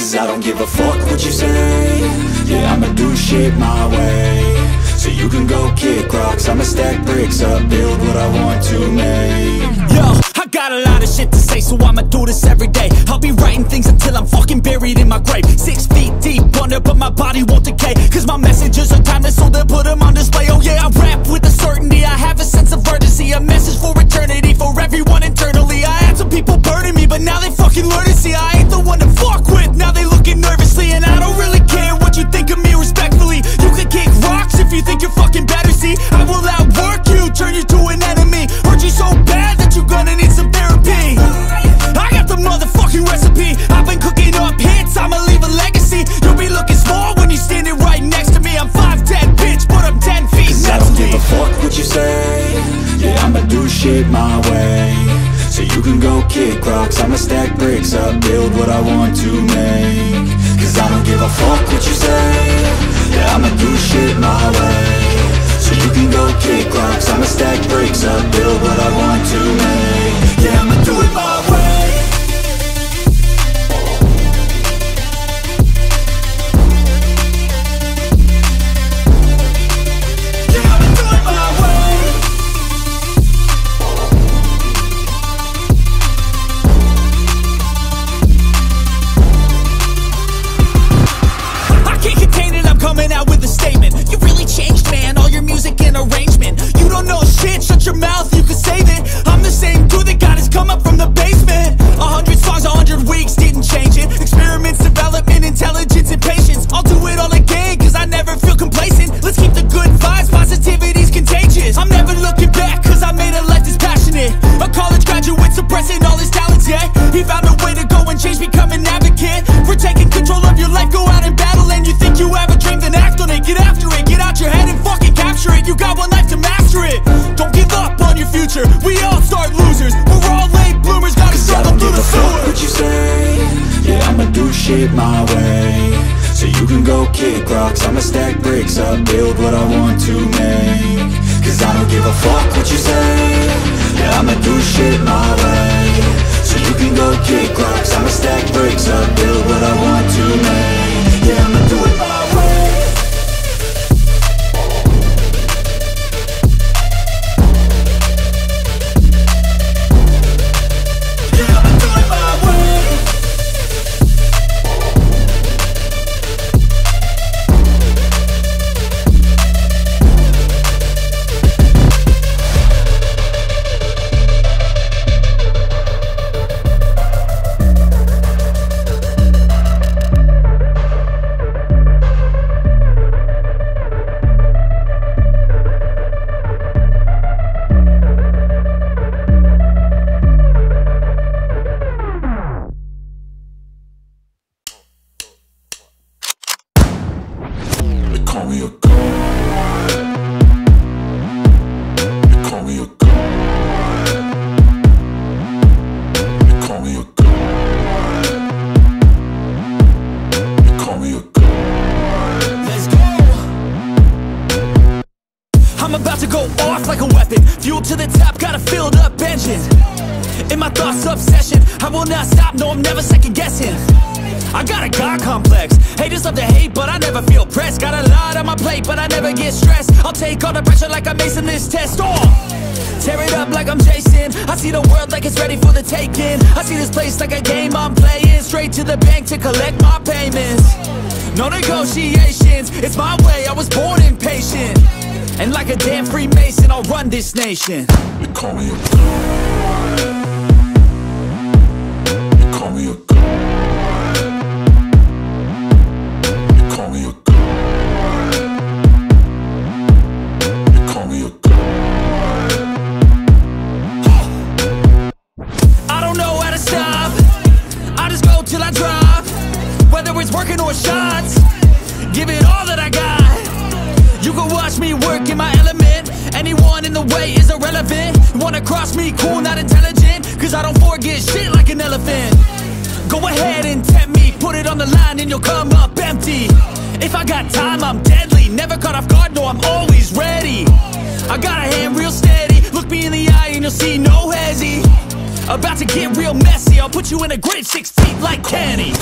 'Cause I don't give a fuck what you say. Yeah, I'ma do shit my way. So you can go kick rocks, I'ma stack bricks up, build what I want to make. Yo, I got a lot of shit to say, so I'ma do this every day. I'll be writing things until I'm fucking buried in my grave. 6 feet deep under, but my body won't decay. 'Cause my messages are timeless, so they'll put them on display. Oh yeah, I rap with a certainty, I have a sense of urgency. A message for eternity, for everyone internally. I had some people burning me, but now they fucking learn to see I ain't the one to fuck with. Now they looking nervously, and I don't really care what you think of me respectfully. You can kick rocks if you think you're fucking better, see. I will outwork you, turn you to an enemy. Hurt you so bad that you're gonna need some therapy. I got the motherfucking recipe. I've been cooking up hits, I'ma leave a legacy. You'll be looking small when you're standing right next to me. I'm 5'10", bitch, but I'm 10 feet. 'Cause I don't give a fuck what you say. Yeah, I'ma do shit my way. So you can go kick rocks, I'ma stack bricks up, build what I want to make. 'Cause I don't give a fuck what you say. Yeah, I'ma do shit my way. So you can go kick rocks, I'ma stack bricks up, build what I want to make. Yeah, I'ma do it my way. Coming out with a statement. You really changed, man, all your music and arrangement. You don't know shit, shut your mouth, you can save it. I'm the same dude that got his come up from the basement. 100 songs, 100 weeks, didn't change it. Experiments, development, intelligence, and patience. I'll do it all again, 'cause I never feel complacent. Let's keep the good vibes, positivity's contagious. I'm never looking back, 'cause I made a life that's passionate. A college graduate suppressing all his talents, yeah. He found a way to go and change, become an advocate. For taking control of your life, go out and battle. And you think you have a dream, then act on it. Get after it, get out your head and fucking capture it. You got one life to master it. Don't give up on your future, we all start losers. We're all late bloomers, gotta struggle through the sewer. What you say? Yeah, I'ma do shit my way. So you can go kick rocks, I'ma stack bricks up, build what I want to make. 'Cause I don't give a fuck what you say. Yeah, I'ma do shit my way. So you can go kick rocks, I'ma stack bricks up, build what I want to make. Yeah, I'ma do it my way. To the top, got a filled up engine. In my thoughts, obsession, I will not stop, no, I'm never second guessing. I got a God complex, haters love to hate, but I never feel pressed. Got a lot on my plate, but I never get stressed. I'll take all the pressure like I'm acing this test. Oh, tear it up like I'm Jason. I see the world like it's ready for the taking. I see this place like a game I'm playing. Straight to the bank to collect my payments. No negotiations, it's my way, I was born impatient. And like a damn Freemason, I'll run this nation. You call me a god. You call me a god. You call me a god. You call me a god. I don't know how to stop, I just go till I drop. Whether it's working or shots, give it all that I got. You can watch me work in my element. Anyone in the way is irrelevant. You wanna cross me, cool, not intelligent. 'Cause I don't forget shit like an elephant. Go ahead and tempt me, put it on the line and you'll come up empty. If I got time, I'm deadly. Never caught off guard, no, I'm always ready. I got a hand real steady. Look me in the eye and you'll see no hezzy. About to get real messy, I'll put you in a grave 6 feet like Kenny.